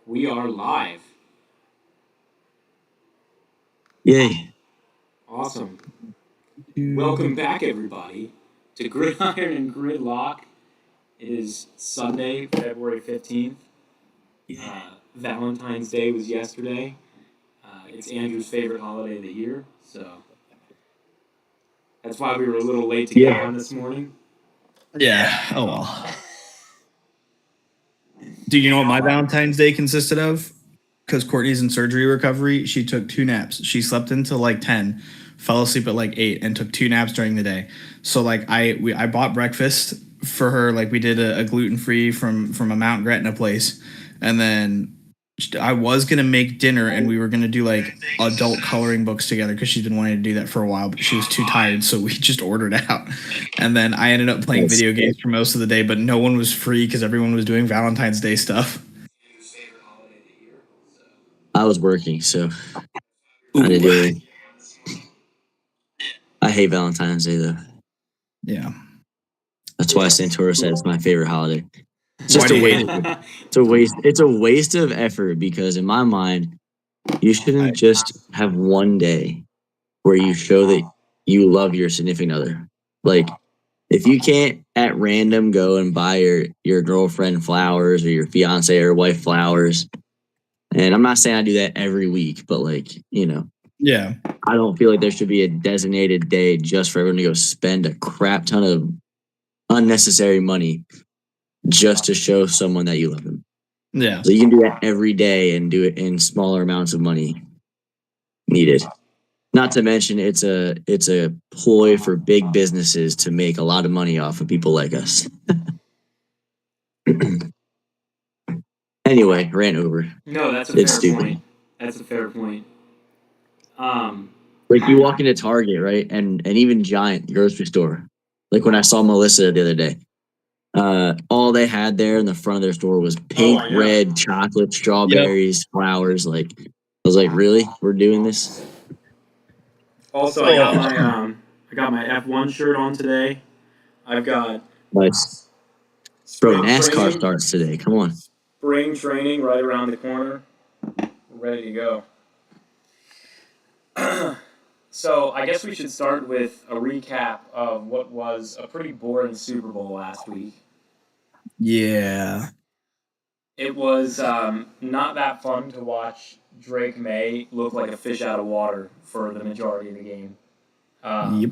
We are live. Yay. Awesome. Welcome back, everybody, to Gridiron and Gridlock. It is Sunday, February 15th. Valentine's Day was yesterday. It's Andrew's favorite holiday of the year, so that's why we were a little late to get on this morning. Yeah. Oh well. Do you know what my Valentine's Day consisted of? Because Courtney's in surgery recovery, she took 2 naps. She slept until like 10, fell asleep at like 8, and took 2 naps during the day. So like I bought breakfast for her. Like we did a gluten free from a Mount Gretna place, and then I was gonna make dinner, and we were gonna do like adult coloring books together because she's been wanting to do that for a while, but she was too tired, so we just ordered out. And then I ended up playing video games for most of the day, but no one was free because everyone was doing Valentine's Day stuff. I was working, so I didn't do it. I hate Valentine's Day though. Yeah. That's why Santoro said it's my favorite holiday. It's just Why a do you waste. It's a waste. It's a waste of effort because in my mind, you shouldn't just have one day where you show that you love your significant other. Like, if you can't at random go and buy your girlfriend flowers or your fiance or wife flowers, and I'm not saying I do that every week, but like, Yeah. I don't feel like there should be a designated day just for everyone to go spend a crap ton of unnecessary money just to show someone that you love them. Yeah. So you can do that every day and do it in smaller amounts of money needed. Not to mention it's a ploy for big businesses to make a lot of money off of people like us. Anyway, rant over. No, that's a It's fair stupid. point. That's a fair point. Like you walk into Target, right? And even Giant, the grocery store. Like when I saw Melissa the other day. All they had there in the front of their store was pink, red, chocolate, strawberries, flowers. Like I was like, really? We're doing this? Also, I got my F1 shirt on today. I've got Nice. Bro, spring NASCAR training. starts today. Come on. Spring training right around the corner. We're ready to go. So I guess we should start with a recap of what was a pretty boring Super Bowl last week. Yeah. It was not that fun to watch Drake May look like a fish out of water for the majority of the game. Yep.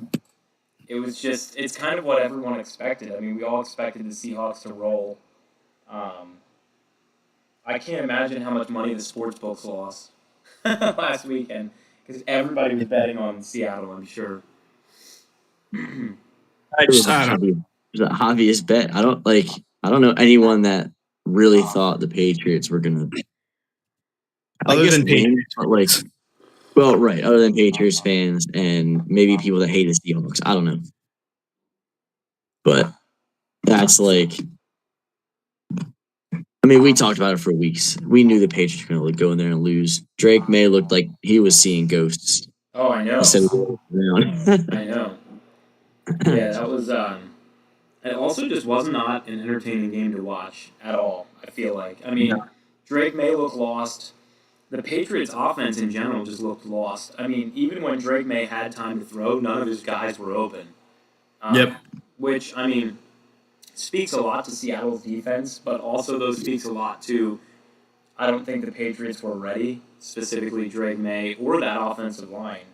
It was just, it's kind of what everyone expected. I mean, we all expected the Seahawks to roll. I can't imagine how much money the sports books lost last weekend because everybody was betting on Seattle, I'm sure. I just I don't It was an obvious bet. I don't know anyone that really thought the Patriots were gonna other than Patriots, but like well, right, other than Patriots fans and maybe people that hate the Seahawks. I don't know. But that's like I mean, we talked about it for weeks. We knew the Patriots were gonna go in there and lose. Drake May looked like he was seeing ghosts. Oh, I know. Instead of I know. Yeah, that was. It also just was not an entertaining game to watch at all. I feel like. I mean, Drake May looked lost. The Patriots' offense in general just looked lost. I mean, even when Drake May had time to throw, none of his guys were open. Yep. Which I mean, speaks a lot to Seattle's defense, but also though speaks a lot to. I don't think the Patriots were ready, specifically Drake May or that offensive line.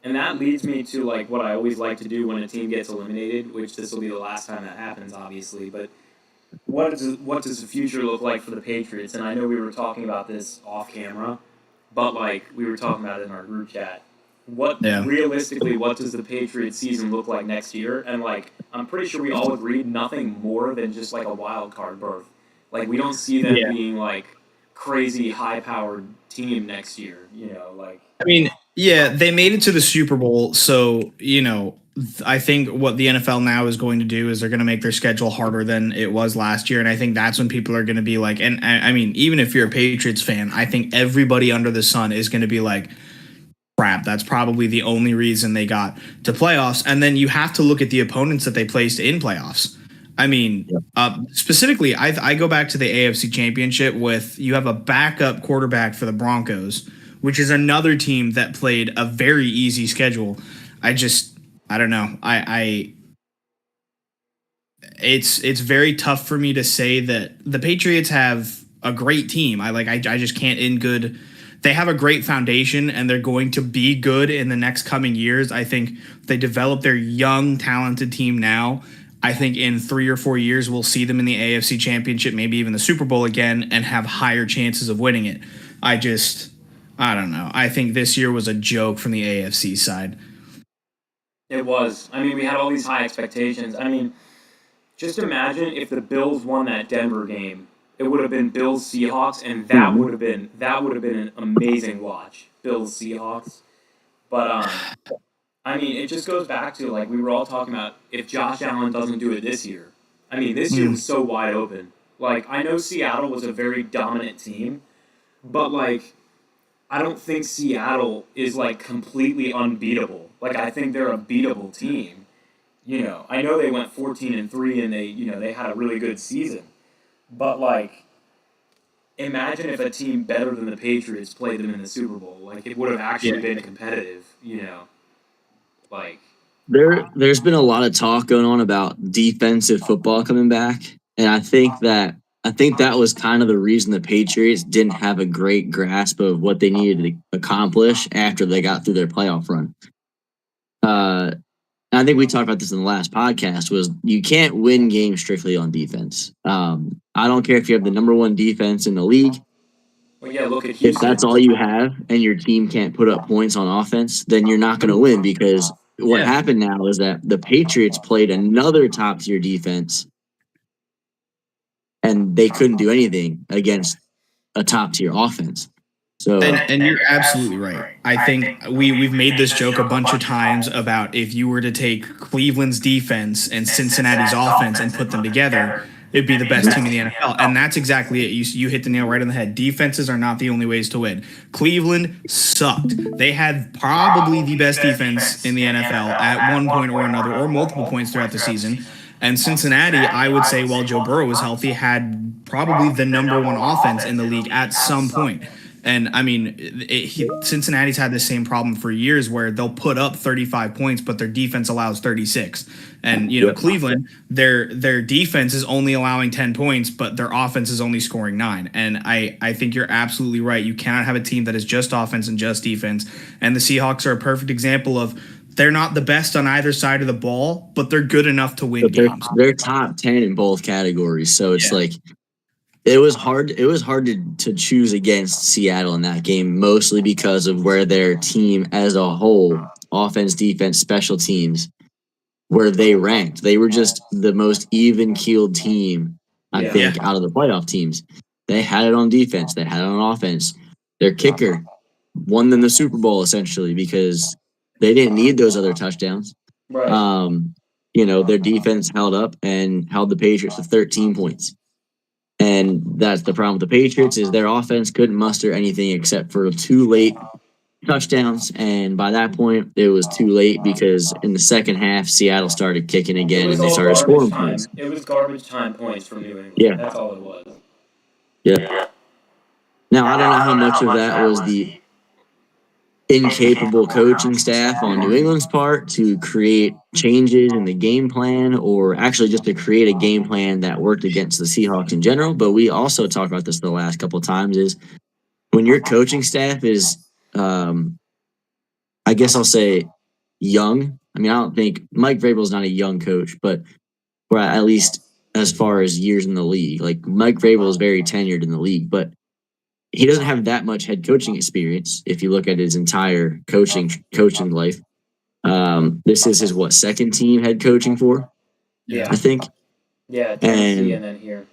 And that leads me to like what I always like to do when a team gets eliminated, which this will be the last time that happens, obviously. But what does the future look like for the Patriots? And I know we were talking about this off camera, but like we were talking about it in our group chat. Realistically, what does the Patriots season look like next year? And like I'm pretty sure we all agreed nothing more than just like a wild card berth. Like we don't see them being like crazy high powered team next year. Like I mean, yeah, they made it to the Super Bowl, so I think what the NFL now is going to do is they're going to make their schedule harder than it was last year, and I think that's when people are going to be like, and I mean, even if you're a Patriots fan, I think everybody under the sun is going to be like, crap, that's probably the only reason they got to playoffs. And then you have to look at the opponents that they placed in playoffs. I mean, specifically, I go back to the AFC Championship with you have a backup quarterback for the Broncos, which is another team that played a very easy schedule. I don't know. It's very tough for me to say that the Patriots have a great team. I just can't in good. They have a great foundation and they're going to be good in the next coming years. I think they develop their young, talented team now. I think in 3 or 4 years, we'll see them in the AFC Championship, maybe even the Super Bowl again, and have higher chances of winning it. I don't know. I think this year was a joke from the AFC side. It was. I mean, we had all these high expectations. I mean, just imagine if the Bills won that Denver game. It would have been Bills Seahawks, and that would have been an amazing watch. Bills Seahawks, but I mean, it just goes back to like we were all talking about if Josh Allen doesn't do it this year. I mean, this year was so wide open. Like I know Seattle was a very dominant team, but like I don't think Seattle is like completely unbeatable. Like I think they're a beatable team. You know, I know they went 14-3 and they had a really good season. But, like, imagine if a team better than the Patriots played them in the Super Bowl. Like, it would have actually been competitive, you know. Like... There's been a lot of talk going on about defensive football coming back. And I think that was kind of the reason the Patriots didn't have a great grasp of what they needed to accomplish after they got through their playoff run. I think we talked about this in the last podcast, was you can't win games strictly on defense. I don't care if you have the number one defense in the league. Well, yeah, look at Houston. If that's all you have and your team can't put up points on offense, then you're not going to win, because what happened now is that the Patriots played another top-tier defense and they couldn't do anything against a top-tier offense. So, and you're absolutely right. I think we've made this joke a bunch of times about if you were to take Cleveland's defense and Cincinnati's offense and put them together, it'd be the best team in the NFL. And that's exactly it. You hit the nail right on the head. Defenses are not the only ways to win. Cleveland sucked. They had probably the best defense in the NFL at one point or another, or multiple points throughout the season. And Cincinnati, I would say, while Joe Burrow was healthy, had probably the number one offense in the league at some point. And I mean, Cincinnati's had the same problem for years where they'll put up 35 points, but their defense allows 36. And, you know, Cleveland, their defense is only allowing 10 points, but their offense is only scoring 9. And I think you're absolutely right. You cannot have a team that is just offense and just defense. And the Seahawks are a perfect example of they're not the best on either side of the ball, but they're good enough to win games. They're top 10 in both categories. So it's like, It was hard to choose against Seattle in that game, mostly because of where their team as a whole, offense, defense, special teams, where they ranked. They were just the most even-keeled team, I think, out of the playoff teams. They had it on defense. They had it on offense. Their kicker won them the Super Bowl, essentially, because they didn't need those other touchdowns. Right. Their defense held up and held the Patriots to 13 points. And that's the problem with the Patriots, is their offense couldn't muster anything except for 2 late touchdowns. And by that point, it was too late, because in the second half, Seattle started kicking again and they started scoring points. It was garbage time points from New England. Yeah. That's all it was. Yeah. Now, I don't know how much of that was the incapable coaching staff on New England's part to create changes in the game plan, or actually just to create a game plan that worked against the Seahawks in general. But we also talked about this the last couple of times, is when your coaching staff is, I guess I'll say, young. I mean, I don't think Mike Vrabel's not a young coach, but at least as far as years in the league, like Mike Vrabel is very tenured in the league, but he doesn't have that much head coaching experience if you look at his entire coaching life. This is his second team head coaching for? Yeah, I think. Yeah, Tennessee and then here.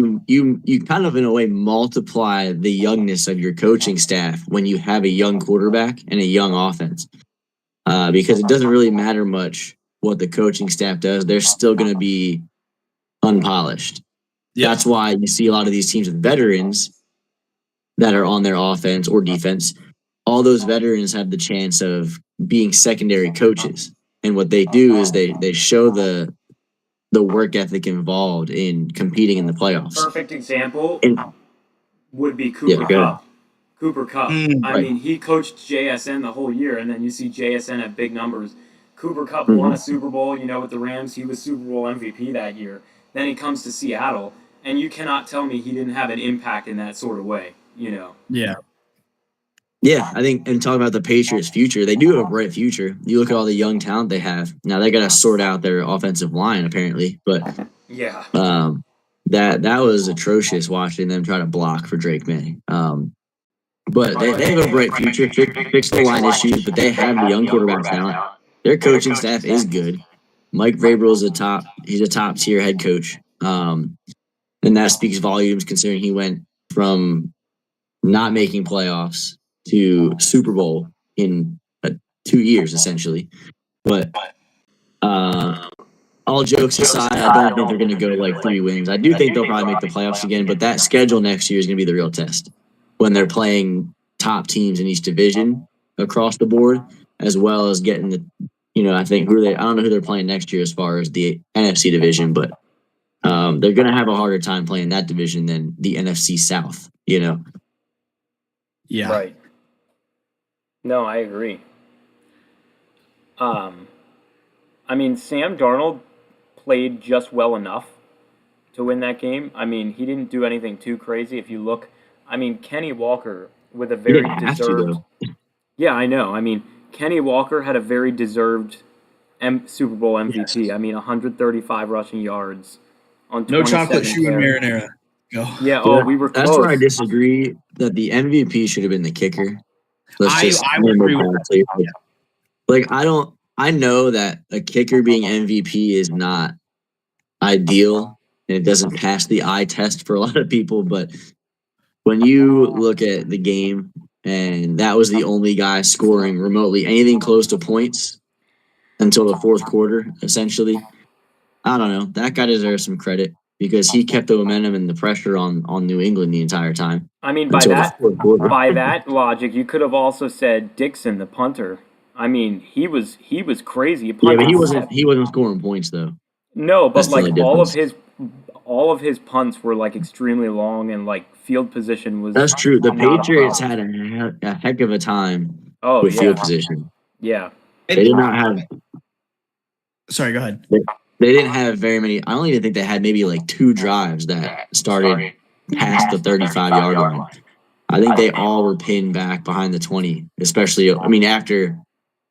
You kind of in a way multiply the youngness of your coaching staff when you have a young quarterback and a young offense, because it doesn't really matter much what the coaching staff does. They're still going to be unpolished. Yeah. That's why you see a lot of these teams with veterans that are on their offense or defense. All those veterans have the chance of being secondary coaches. And what they do is they show the the work ethic involved in competing in the playoffs. Perfect example And, would be yeah, Cooper go ahead. Cup. Cooper Cup. I Right. mean, he coached JSN the whole year, and then you see JSN at big numbers. Cooper Cup Mhm. won a Super Bowl, with the Rams. He was Super Bowl MVP that year. Then he comes to Seattle, and you cannot tell me he didn't have an impact in that sort of way, Yeah. Yeah, I think, and talking about the Patriots' future, they do have a bright future. You look at all the young talent they have. Now they got to sort out their offensive line, apparently, but Yeah. that was atrocious watching them try to block for Drake May. But they have a bright future. Fix the line issues, but they have the young quarterback talent. Their coaching staff is good. Mike Vrabel is he's a top tier head coach. And that speaks volumes considering he went from not making playoffs to Super Bowl in 2 years, essentially. But all jokes aside, I don't think they're going to go like 3 wins. I do think they'll probably make the playoffs again, but that schedule next year is going to be the real test when they're playing top teams in each division across the board, as well as getting the, I think I don't know who they're playing next year as far as the NFC division, but they're going to have a harder time playing that division than the NFC South, Yeah. Right. No, I agree. I mean, Sam Darnold played just well enough to win that game. I mean, he didn't do anything too crazy. If you look, I mean, Kenny Walker with a He very didn't have to, deserved. though. Yeah, I know. I mean, Kenny Walker had a very deserved Super Bowl MVP. I mean, 135 rushing yards on No 27 chocolate shoe and carries. marinara. Go. Yeah. Oh, we were That's where I close. disagree that the MVP should have been the kicker. Let's just I would name agree it with correctly. Like, I know that a kicker being MVP is not ideal and it doesn't pass the eye test for a lot of people, but when you look at the game and that was the only guy scoring remotely anything close to points until the fourth quarter, essentially, I don't know. That guy deserves some credit because he kept the momentum and the pressure on New England the entire time I mean, by until the that fourth quarter. by that logic, you could have also said Dixon, the punter. I mean, he was crazy. He Yeah, punted but he wasn't scoring points though. No, but That's the like only difference. all of his punts were like extremely long, and like field position was That's true. The not a Patriots problem. had a heck of a time Oh with field yeah, position. yeah. They did not have. Sorry, go ahead. They didn't have very many. I don't even think they had maybe like 2 drives that started past the 35-yard line. I think they all were pinned back behind the 20, especially. I mean, I'm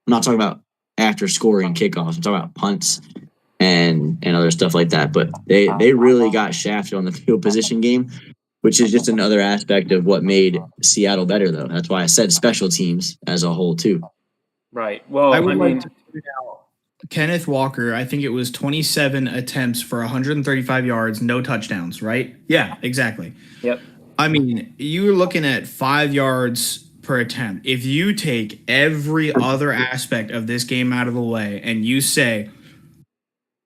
not talking about after scoring kickoffs. I'm talking about punts and other stuff like that. But they really got shafted on the field position game, which is just another aspect of what made Seattle better, though. That's why I said special teams as a whole too. Right. Well, I I would mean, like to point out Kenneth Walker. I think it was 27 attempts for 135 yards, no touchdowns, right? Yeah, exactly. yep. I mean, you're looking at 5 yards per attempt. If you take every other aspect of this game out of the way and you say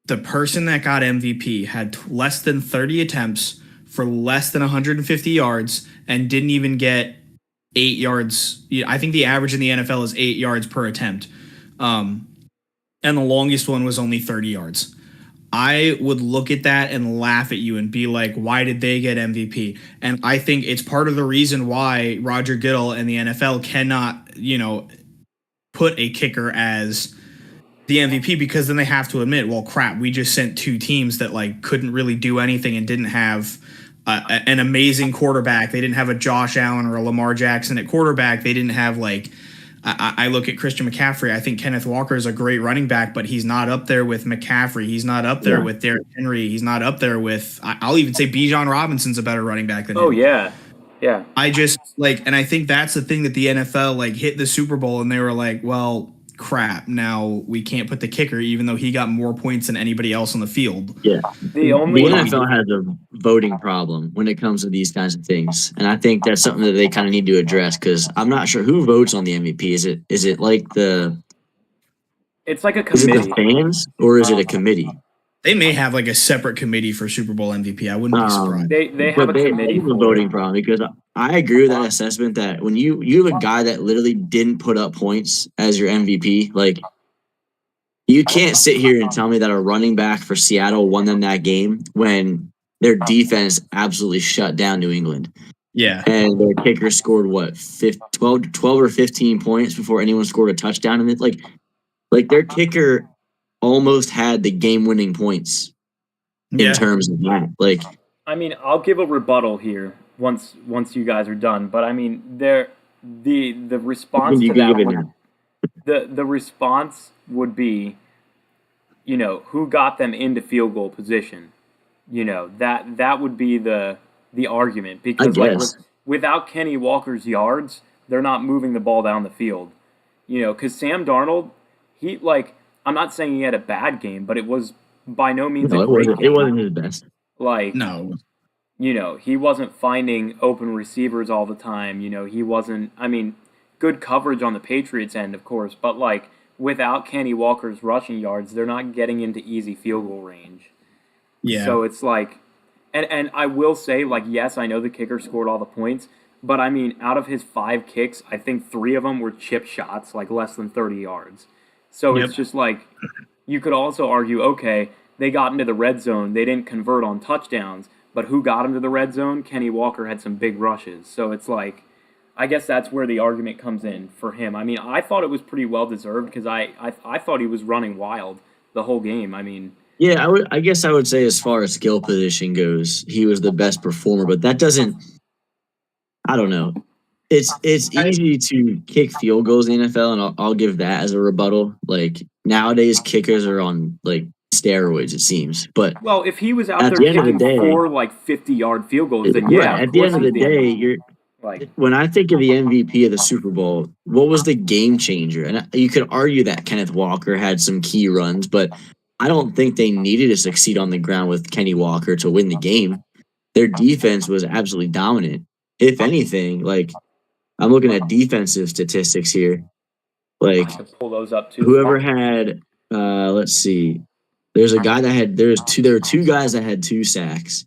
the person that got MVP had less than 30 attempts for less than 150 yards and didn't even get 8 yards. I think the average in the NFL is 8 yards per attempt. And the longest one was only 30 yards. I would look at that and laugh at you and be like, why did they get MVP? And I think it's part of the reason why Roger Goodell and the NFL cannot, put a kicker as the MVP, because then they have to admit, well, crap, we just sent 2 teams that like couldn't really do anything and didn't have an amazing quarterback. They didn't have a Josh Allen or a Lamar Jackson at quarterback. They didn't have like, I look at Christian McCaffrey. I think Kenneth Walker is a great running back, but he's not up there with McCaffrey. He's not up there with Derrick Henry. He's not up there with, I'll even say Bijan Robinson's a better running back than him. Oh yeah, yeah. I just and I think that's the thing that the NFL like hit the Super Bowl and they were like, well, crap, now we can't put the kicker even though he got more points than anybody else on the field. Yeah. The only The NFL has a voting problem when it comes to these kinds of things. And I think that's something that they kind of need to address because I'm not sure who votes on the MVP. Is it like it's like a is it committee. the fans or is it a committee? They may have like a separate committee for Super Bowl MVP. I wouldn't be surprised. They have a committee have a for voting it. problem because I agree with that assessment that when you have a guy that literally didn't put up points as your MVP, like You can't sit here and tell me that a running back for Seattle won them that game when their defense absolutely shut down New England. Yeah. And their kicker scored what, 12 or 15 points before anyone scored a touchdown. And like their kicker almost had the game-winning points in terms of that. Like, I mean, I'll give a rebuttal here once you guys are done. But I mean, the response you to can that give it would, now. the response would be, who got them into field goal position. That would be the argument, because guess. without Kenny Walker's yards, they're not moving the ball down the field. Because Sam Darnold, I'm not saying he had a bad game, but it was by no means No, a great game. it wasn't his best. No. He wasn't finding open receivers all the time. He wasn't, good coverage on the Patriots end, of course, but without Kenny Walker's rushing yards, they're not getting into easy field goal range. Yeah. So it's and I will say, yes, I know the kicker scored all the points, but out of his 5 kicks, I think 3 of them were chip shots, less than 30 yards. So It's just you could also argue, okay, they got into the red zone, they didn't convert on touchdowns, but who got him to the red zone? Kenny Walker had some big rushes. So it's I guess that's where the argument comes in for him. I thought it was pretty well deserved, because I thought he was running wild the whole game. Yeah, I guess I would say, as far as skill position goes, he was the best performer, but that doesn't. I don't know. It's easy to kick field goals in the NFL, and I'll give that as a rebuttal. Nowadays, kickers are on steroids, it seems. But well, if he was out at there the end of the kicking day, 4 50-yard field goals, then at the end of the day, you're when I think of the MVP of the Super Bowl, what was the game changer? And you could argue that Kenneth Walker had some key runs, but I don't think they needed to succeed on the ground with Kenny Walker to win the game. Their defense was absolutely dominant. If anything, I'm looking at defensive statistics here. I can pull those up too. Whoever had, let's see, there's a guy that had. There were 2 guys that had 2 sacks.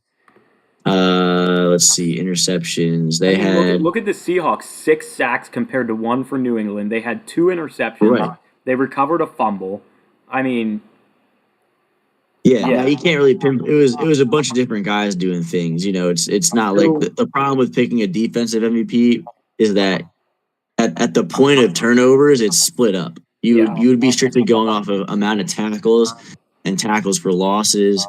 Let's see, interceptions. They had. Look at the Seahawks, 6 sacks compared to 1 for New England. They had 2 interceptions. Right. They recovered a fumble. Yeah, you can't really pin. It was a bunch of different guys doing things. It's not like the problem with picking a defensive MVP is that at the point of turnovers, it's split up. You would be strictly going off of amount of tackles and tackles for losses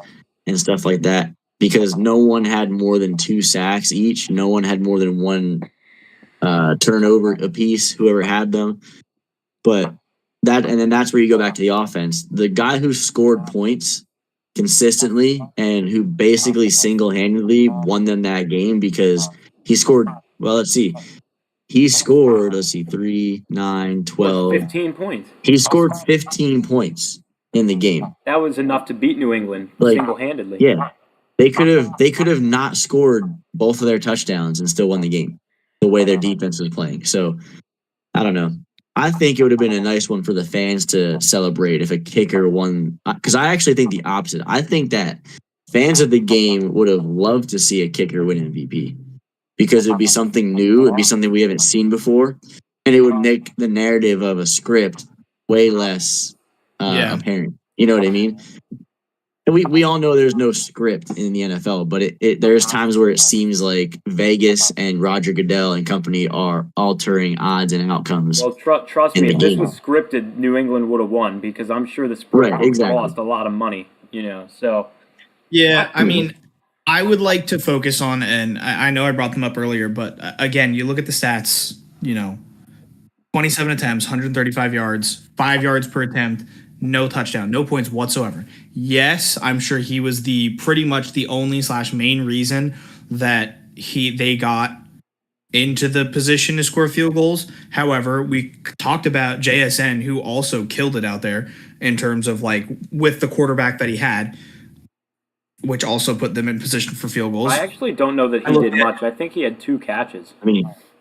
and stuff like that, because no one had more than 2 sacks each. No one had more than 1 turnover apiece, whoever had them. But that's where you go back to the offense. The guy who scored points consistently and who basically single-handedly won them that game, because he scored, he scored 3, 9, 12, 15 points. He scored 15 points in the game. That was enough to beat New England single-handedly. Yeah, they could have not scored both of their touchdowns and still won the game, the way their defense was playing. So I don't know. I think it would have been a nice one for the fans to celebrate if a kicker won, because I actually think the opposite. I think that fans of the game would have loved to see a kicker win MVP, because it would be something new. It would be something we haven't seen before, and it would make the narrative of a script way less apparent. You know what I mean? And we all know there's no script in the NFL, but there's times where it seems like Vegas and Roger Goodell and company are altering odds and outcomes. Well, trust me, if this was scripted, New England would have won, because I'm sure the spread lost a lot of money. So yeah, I would like to focus on, and I know I brought them up earlier, but again, you look at the stats. 27 attempts, 135 yards, 5 yards per attempt. No touchdown, no points whatsoever. Yes, I'm sure he was pretty much the only / main reason that they got into the position to score field goals. However, we talked about JSN, who also killed it out there in terms of with the quarterback that he had, which also put them in position for field goals. I actually don't know that he did much. I think he had 2 catches.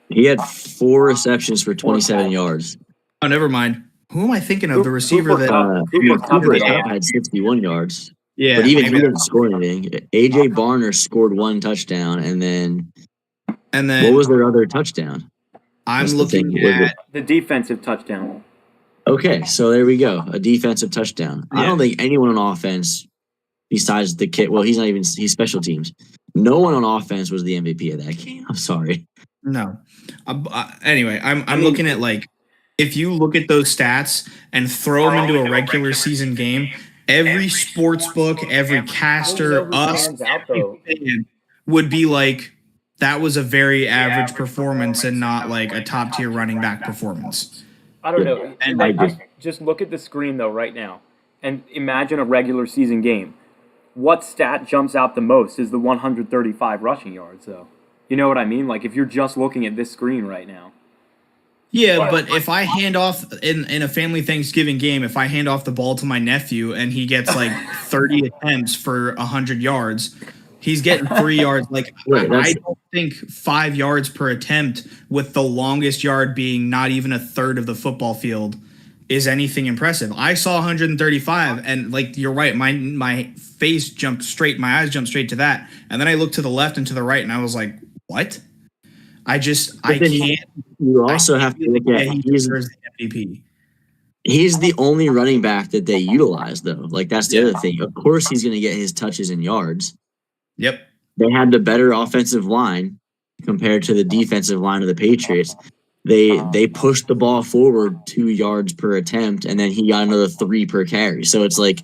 He had 4 receptions for 27 yards. Oh, never mind. Who am I thinking of? The receiver Cooper had 61 yards. Yeah, but even he didn't score anything. AJ Barner scored 1 touchdown, and then what was their other touchdown? I'm looking at the defensive touchdown. Okay, so there we go. A defensive touchdown. I Yeah. don't think anyone on offense besides the kid. Well, he's special teams. No one on offense was the MVP of that game. I'm sorry. No. Anyway, I'm I mean- looking at like if you look at those stats and throw them into a regular season game, every sports book, every caster, us, stands out though. fan would be like that was a very average performance and not like a top tier running back performance. I don't know. And Like, I agree. just look at the screen though right now, and imagine a regular season game. What stat jumps out the most is the 135 rushing yards, though. You know what I mean? Like if you're just looking at this screen right now. Yeah, but if I hand off in a family Thanksgiving game, if I hand off the ball to my nephew and he gets like 30 attempts for 100 yards, he's getting 3 yards. Like Right, I that's- don't think 5 yards per attempt with the longest yard being not even a third of the football field is anything impressive. I saw 135 and like you're right, my face jumped straight, my eyes jumped straight to that. And then I looked to the left and to the right and I was like, what? I then can't. You also have to look at Yeah, he he's deserves the MVP. he's the only running back that they utilize though. Like that's the other thing. Of course he's gonna get his touches and yards. Yep. They had the better offensive line compared to the defensive line of the Patriots. They pushed the ball forward 2 yards per attempt, and then he got another 3 per carry. So it's like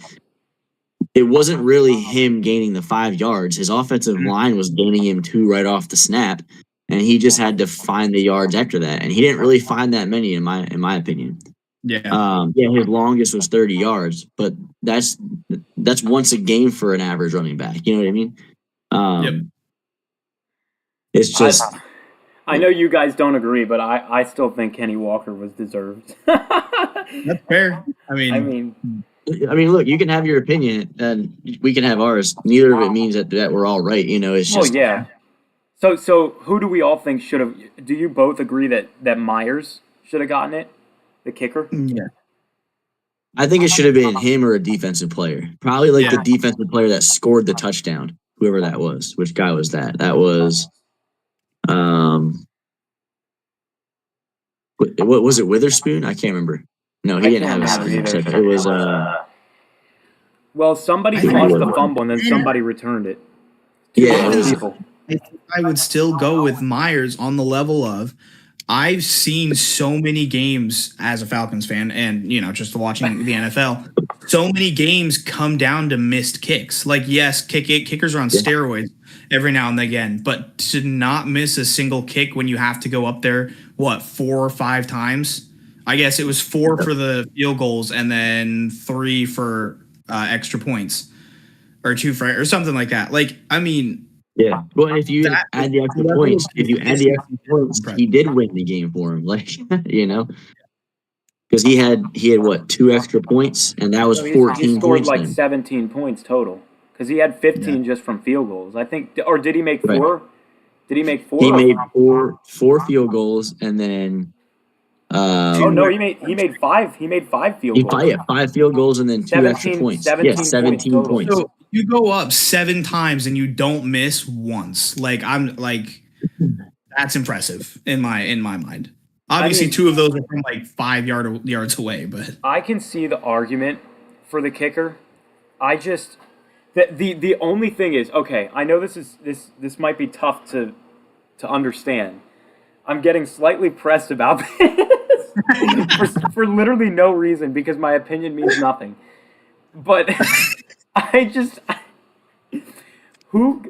it wasn't really him gaining the 5 yards. His offensive line was gaining him 2 right off the snap, and he just had to find the yards after that. And he didn't really find that many in my opinion. Yeah. His longest was 30 yards, but that's once a game for an average running back. You know what I mean? Yep. It's just I know you guys don't agree, but I still think Kenny Walker was deserved. That's fair. I mean, look, you can have your opinion and we can have ours. Neither of it means that we're all right. You know, it's Oh just yeah. So who do we all think should have? Do you both agree that Myers should have gotten it, the kicker? yeah. I think it should have been him or a defensive player. Probably like the Yeah. defensive player that scored the touchdown, whoever that was. Which guy was that? That was what was it, Witherspoon? I can't remember. No, he didn't have a can't remember second. either. It was Well, somebody I think lost it the was- fumble and then somebody returned it. yeah, Well, it was, People. I would still go with Myers on the level of I've seen so many games as a Falcons fan and, just watching the NFL, so many games come down to missed kicks. Like, yes, kickers are on steroids every now and again, but to not miss a single kick when you have to go up there, 4 or 5 times? I guess it was 4 for the field goals and then 3 for extra points or 2 for, or something like that. Like, I mean, yeah. Well, if you That- add the extra that points, was- if you add the extra points, he did win the game for him. Like, because he had what, 2 extra points, and that was So 14 he scored points. like then. 17 points total because he had 15 just from field goals. I think, or did he make 4? Did he make 4? He made four field goals, and then Oh no, he made 5. He made 5 field goals. 5 field goals and then 2 extra 17 points. 17 Yeah, 17 points points. so you go up 7 times and you don't miss once. Like, I'm like, that's impressive in my mind. Obviously, I mean- 2 of those are from like 5 yards away, but I can see the argument for the kicker. I just the only thing is, okay, I know this might be tough to understand. I'm getting slightly pressed about this for literally no reason because my opinion means nothing. But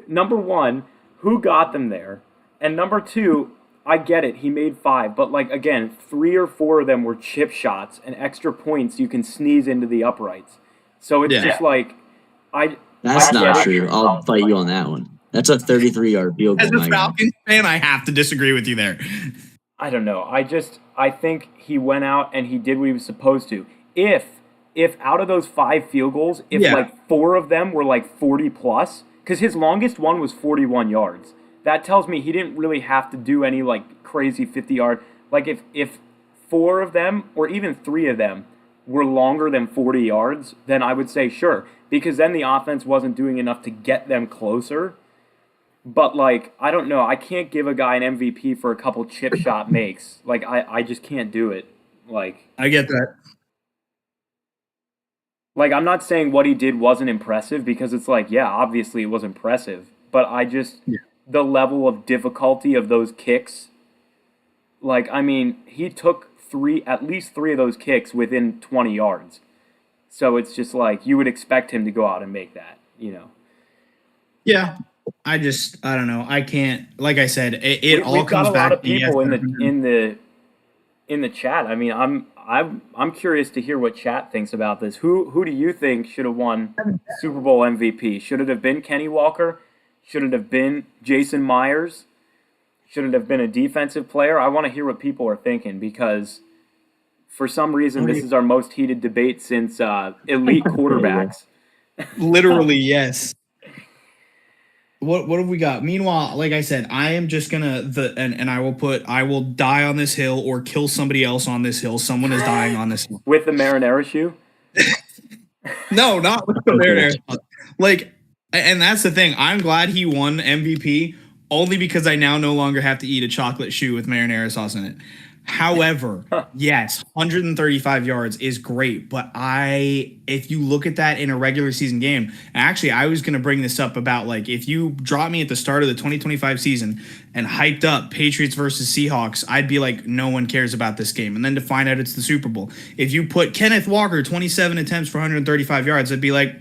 number one, who got them there? And number 2, I get it, he made 5, but like again, 3 or 4 of them were chip shots and extra points you can sneeze into the uprights. So it's Yeah. just like That's I not get it. true. I'll fight you on that one. That's a 33-yard field as goal. a my guy. Falcons fan, I have to disagree with you there. I don't know. I think he went out and he did what he was supposed to. If out of those 5 field goals, if Yeah. like 4 of them were like 40 plus, because his longest one was 41 yards. That tells me he didn't really have to do any like crazy 50-yard. Like if 4 of them or even 3 of them were longer than 40 yards, then I would say sure, because then the offense wasn't doing enough to get them closer. But, like, I don't know. I can't give a guy an MVP for a couple chip shot makes. Like, I just can't do it. Like, I get that. Like, I'm not saying what he did wasn't impressive because it's like, yeah, obviously it was impressive. But I just, the level of difficulty of those kicks, like, I mean, he took at least three of those kicks within 20 yards. So it's just like, you would expect him to go out and make that, you know? Yeah. I don't know. I can't, like I said, it all We've got comes a back lot of to yes, people in the chat. I mean, I'm curious to hear what chat thinks about this. Who do you think should have won Super Bowl MVP? Should it have been Kenny Walker? Should it have been Jason Myers? Should it have been a defensive player? I want to hear what people are thinking because for some reason this is our most heated debate since elite quarterbacks. literally, yes. What have we got? Meanwhile, like I said, I am just gonna and I will die on this hill or kill somebody else on this hill. Someone is dying on this hill. With the marinara shoe? No, not with the Mariners. Like, and that's the thing. I'm glad he won MVP only because I now no longer have to eat a chocolate shoe with marinara sauce in it. However, yes, 135 yards is great, but if you look at that in a regular season game, actually, I was going to bring this up about like if you drop me at the start of the 2025 season and hyped up Patriots versus Seahawks, I'd be like, no one cares about this game. And then to find out it's the Super Bowl. If you put Kenneth Walker 27 attempts for 135 yards, I'd be like,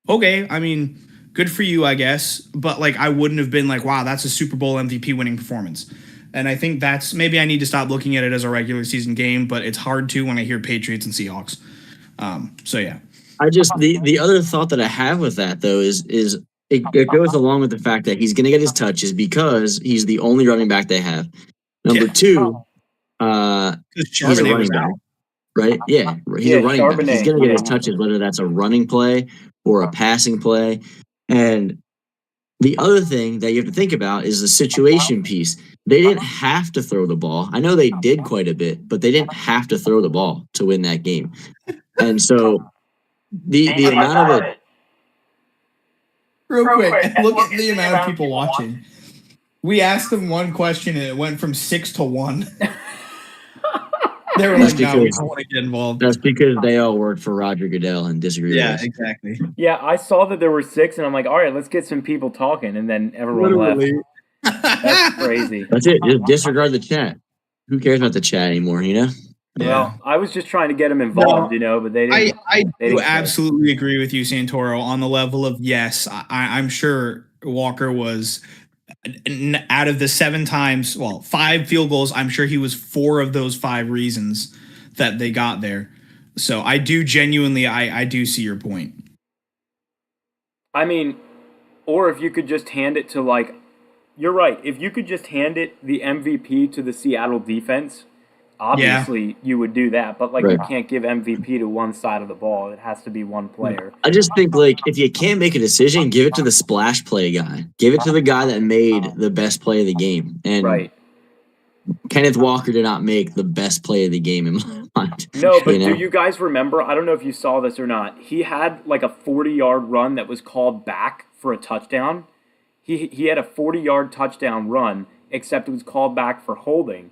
okay, I mean, good for you, I guess. But like, I wouldn't have been like, wow, that's a Super Bowl MVP winning performance. And I think that's maybe I need to stop looking at it as a regular season game, but it's hard to when I hear Patriots and Seahawks. So yeah, I just the other thought that I have with that though is it goes along with the fact that he's going to get his touches because he's the only running back they have. Number two, he's a running back, right? Yeah, he's a running back. He's going to get his touches whether that's a running play or a passing play. And the other thing that you have to think about is the situation piece. They didn't have to throw the ball. I know they did quite a bit, but they didn't have to throw the ball to win that game. And so the amount of it. Real quick, look at the amount of people watching. We asked them one question and it went from 6 to 1. They were like, no, we don't want to get involved. That's because they all work for Roger Goodell and disagree with us. Yeah, exactly. Yeah, I saw that there were 6, and I'm like, all right, let's get some people talking, and then everyone left. That's crazy. That's it. Just disregard the chat. Who cares about the chat anymore, you know? Yeah. Well, I was just trying to get them involved, you know, but they didn't. I do absolutely agree with you, Santoro, on the level of yes, I'm sure Walker was out of the 5 field goals, I'm sure he was 4 of those 5 reasons that they got there. So I do genuinely, I do see your point. I mean, or if you could just hand it to like, you're right. If you could just hand it the MVP to the Seattle defense, obviously you would do that. But like, you can't give MVP to one side of the ball. It has to be one player. I just think like if you can't make a decision, give it to the splash play guy. Give it to the guy that made the best play of the game. And Kenneth Walker did not make the best play of the game in my mind. No, but do you guys remember? I don't know if you saw this or not. He had like a 40-yard run that was called back for a touchdown. He had a 40-yard touchdown run, except it was called back for holding.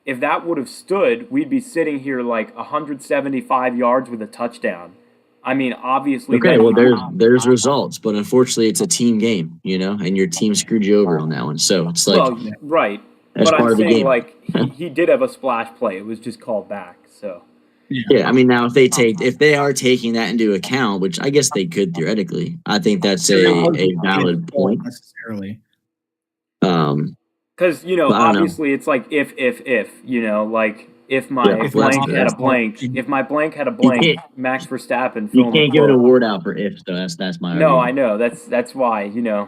If that would have stood, we'd be sitting here like 175 yards with a touchdown. I mean, obviously. Okay, well, there's results, but unfortunately, it's a team game, you know, and your team screwed you over on that one. So it's like, well, right. That's but part I'm of the saying, game. like, he did have a splash play. It was just called back. So. Yeah, I mean, now if they are taking that into account, which I guess they could theoretically, I think that's a valid point. Necessarily. Because, you know, obviously it's like if, you know, like if my blank had a blank, if my blank had a blank, Max Verstappen. You can't give an award out for if, though. That's my No, argument. I know. That's why, you know,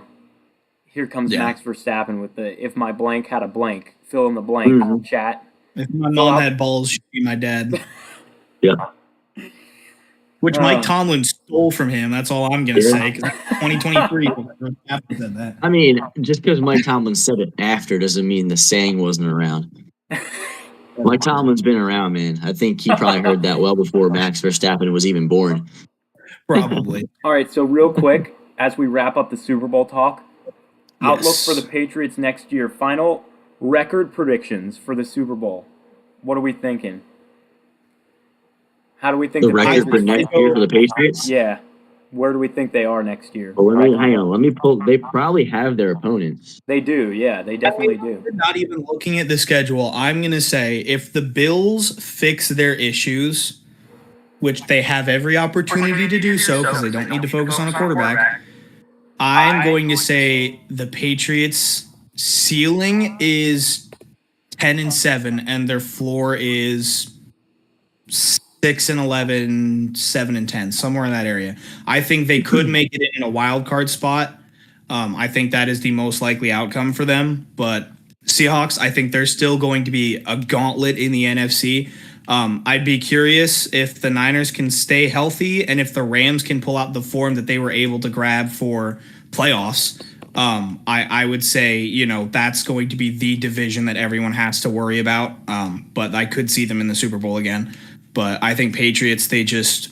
here comes Max Verstappen with the if my blank had a blank, fill in the blank, chat. If my mom had balls, she'd be my dad. Yeah. Which Mike Tomlin stole from him. That's all I'm going to say. 2023, said that. I mean, just because Mike Tomlin said it after doesn't mean the saying wasn't around. Mike Tomlin's been around, man. I think he probably heard that well before Max Verstappen was even born. Probably. All right, so real quick, as we wrap up the Super Bowl talk, outlook for the Patriots next year. Final record predictions for the Super Bowl. What are we thinking? How do we think The the record for Patriots? next year for the Patriots. Yeah. Where do we think they are next year? But hang on. Let me pull. They probably have their opponents. They do. Yeah, they definitely do. Not even looking at the schedule, I'm going to say if the Bills fix their issues, which they have every opportunity to do so because they don't need to focus on a quarterback, I'm going to say the Patriots' ceiling is 10-7 and their floor is 6-11, 7-10, somewhere in that area. I think they could make it in a wild card spot. I think that is the most likely outcome for them. But Seahawks, I think there's still going to be a gauntlet in the NFC. I'd be curious if the Niners can stay healthy and if the Rams can pull out the form that they were able to grab for playoffs. I would say, that's going to be the division that everyone has to worry about. But I could see them in the Super Bowl again. But I think Patriots, they just,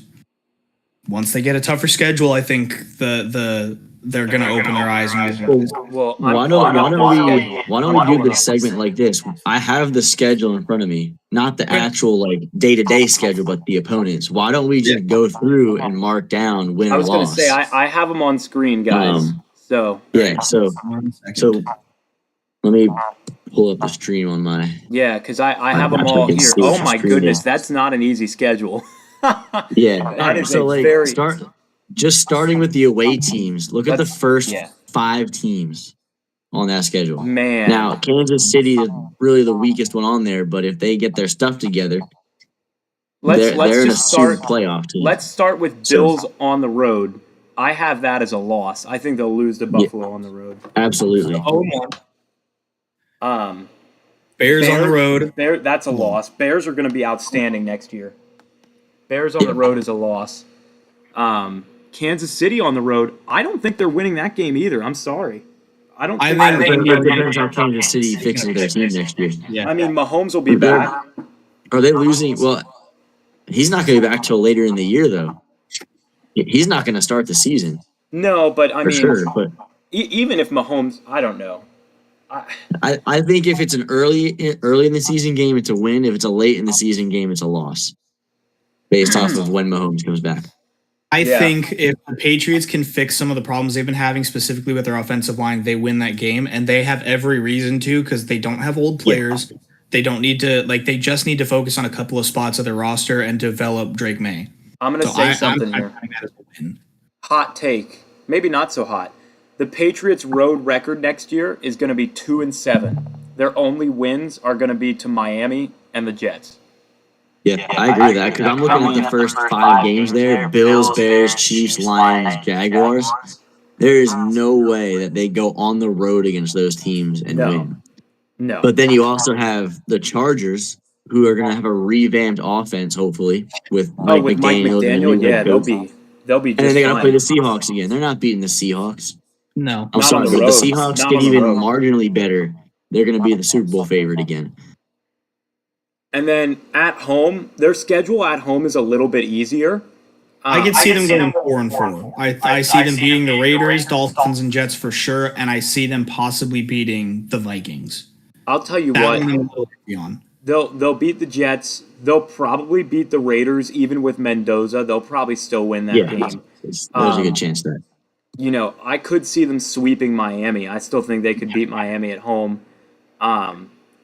once they get a tougher schedule, I think they're going to open their eyes. Well, Why don't we do this segment like this? I have the schedule in front of me, not the actual day-to-day schedule, but the opponents. Why don't we just go through and mark down win I or was going to loss? say I have them on screen, guys. So let me pull up the stream on my. yeah, because I have them I all can here. see Oh what my your screen goodness, is. that's not an easy schedule. Yeah, That is so a very starting with the away teams. Look at the first yeah. 5 teams on that schedule. Man. Now, Kansas City is really the weakest one on there, but if they get their stuff together, Let's they're in a just super start. playoff team. Let's start with Bills on the road. I have that as a loss. I think they'll lose to Buffalo on the road. Absolutely. Bears on the road. That's a loss. Bears are going to be outstanding next year. Bears on the road is a loss. Kansas City on the road. I don't think they're winning that game either. I'm sorry. I think it depends how Kansas City fixes their team next year. Yeah. I mean, Mahomes will be back. Are they losing? Well, he's not going to be back till later in the year, though. He's not going to start the season. No, but I for mean, sure. But even if Mahomes, I don't know. I think if it's an early in the season game, it's a win. If it's a late in the season game, it's a loss, based off of when Mahomes comes back. I think if the Patriots can fix some of the problems they've been having, specifically with their offensive line, they win that game, and they have every reason to because they don't have old players. Yeah. They don't need to they just need to focus on a couple of spots of their roster and develop Drake May. I'm going to say something here. Hot take, maybe not so hot. The Patriots' road record next year is going to be 2-7. Their only wins are going to be to Miami and the Jets. Yeah, I agree with that because I'm looking at the first 5 games there: Bills, Bears, Chiefs, Lions, Jaguars. There is no way that they go on the road against those teams and win. No. But then you also have the Chargers, who are going to have a revamped offense, hopefully, with Mike McDaniel. Yeah, they'll be just and then they got to play the Seahawks again. They're not beating the Seahawks. No. I'm sorry, but the Seahawks get even marginally better. They're going to be the Super Bowl favorite again. And then at home, their schedule at home is a little bit easier. I can see them going 4-4. I see them beating the Raiders, Dolphins, and Jets for sure, and I see them possibly beating the Vikings. I'll tell you they'll beat the Jets. They'll probably beat the Raiders, even with Mendoza. They'll probably still win that game. There's a good chance that. I could see them sweeping Miami. I still think they could beat Miami at home.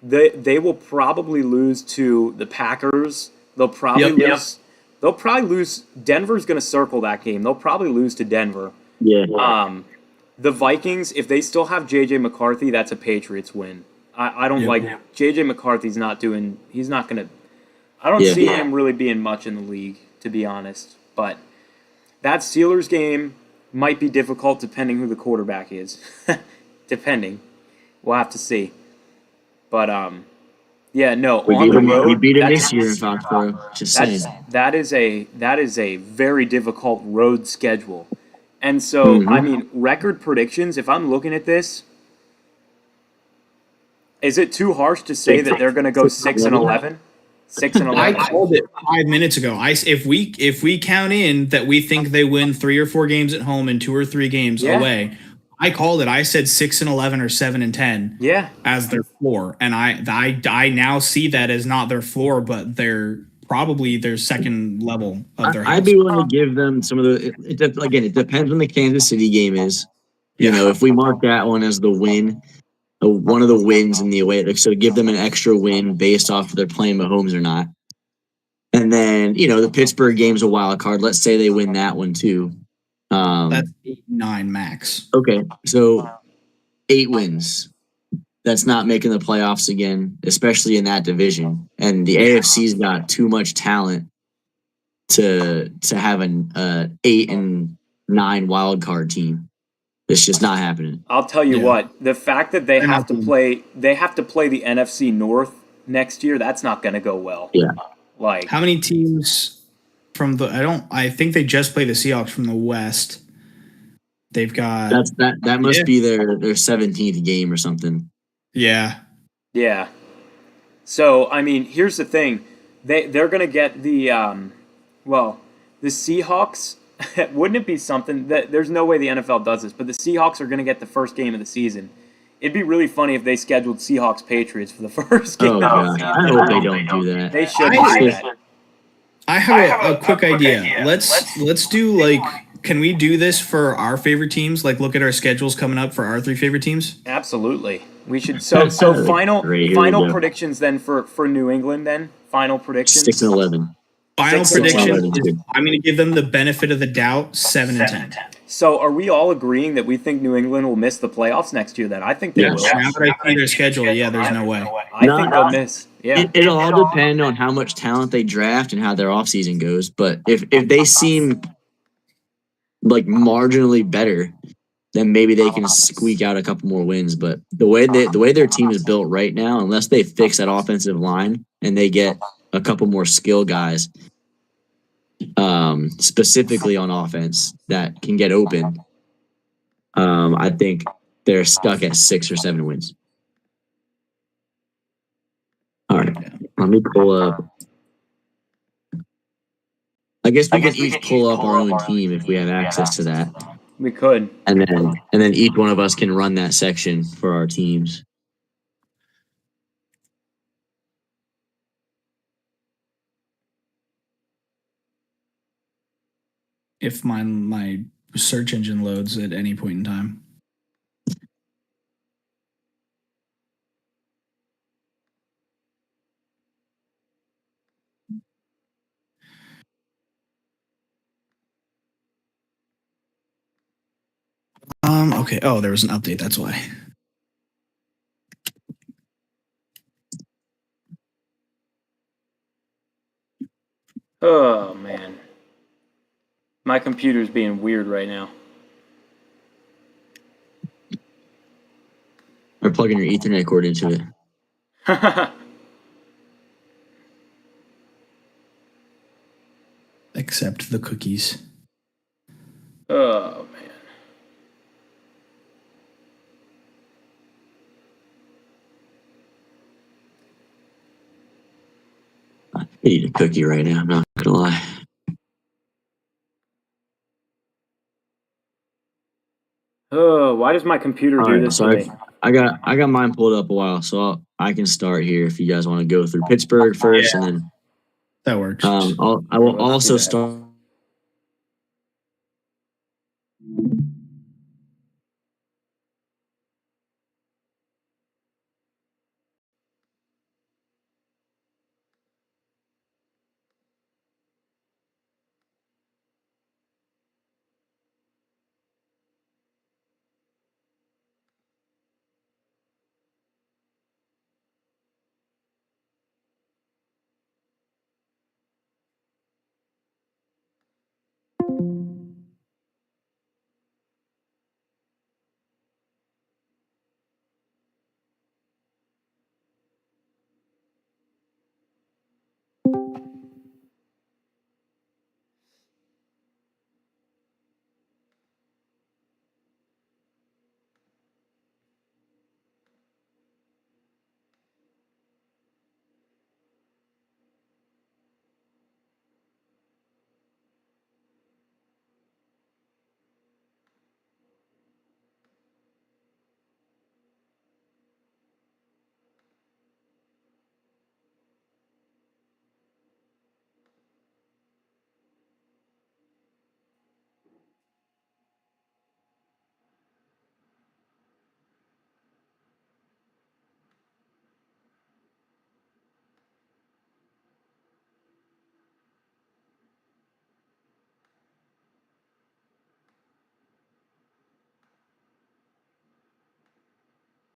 They will probably lose to the Packers. They'll probably lose. They'll probably lose. Denver's going to circle that game. They'll probably lose to Denver. Yeah. The Vikings, if they still have J.J. McCarthy, that's a Patriots win. I don't J.J. McCarthy's not doing. He's not going to. I don't see him really being much in the league, to be honest. But that Steelers game might be difficult depending who the quarterback is. Depending. We'll have to see. But, on the road. We beat him this year in Foxborough. Just saying. That is a very difficult road schedule. And so, I mean, record predictions, if I'm looking at this, is it too harsh to say that they're going to go 6-11? 6-11. I called it 5 minutes ago. If we count in that we think they win 3 or 4 games at home and 2 or 3 games away, I called it. I said 6-11 or 7-10. Yeah. As their floor, and I now see that as not their floor, but their probably their second level of their house. I'd be willing to give them some of the. Again, it depends when the Kansas City game is. You know, if we mark that one as the win, one of the wins in the away, like, so give them an extra win based off if they're playing Mahomes or not. And then, you know, the Pittsburgh game's a wild card. Let's say they win that one too. That's 8-9 max. Okay, so 8 wins. That's not making the playoffs again, especially in that division. And the AFC's got too much talent to have an 8-9 wild card team. It's just not happening. I'll tell you what, the fact that they have to play the NFC North next year, that's not going to go well. Yeah. Like, how many teams from I think they just play the Seahawks from the West. They've got that must be their 17th game or something. Yeah. Yeah. So, I mean, here's the thing. They're going to get the Seahawks. Wouldn't it be something that there's no way the NFL does this, but the Seahawks are going to get the first game of the season. It'd be really funny if they scheduled Seahawks Patriots for the first game. Oh, God. I hope they don't do that. They should do that. I have a quick idea. Let's do like, can we do this for our favorite teams? Like, look at our schedules coming up for our 3 favorite teams. Absolutely, we should. So final predictions then for New England. Then final predictions. 6-11. Final 6-11 prediction is good. I'm going to give them the benefit of the doubt. 7-10. So are we all agreeing that we think New England will miss the playoffs next year? Then I think they will. Now that I see their schedule, yeah, there's no way. I think they'll miss. Yeah, It'll all depend on how much talent they draft and how their offseason goes. But if they seem like marginally better, then maybe they can squeak out a couple more wins. But the way their team is built right now, unless they fix that offensive line and they get a couple more skill guys, specifically on offense that can get open, I think they're stuck at 6 or 7 wins. All right, let me pull up. I guess we could each pull up our own team if we have access to that. we could. And then each one of us can run that section for our teams. If my search engine loads at any point in time. Okay. Oh, there was an update. That's why. Oh man, my computer's being weird right now. Or plugging your Ethernet cord into it. Except the cookies. Oh man. I eat a cookie right now, I'm not gonna lie. Oh, why does my computer do this so to me? I got mine pulled up a while, so I can start here if you guys want to go through Pittsburgh first, and then That works. I will also start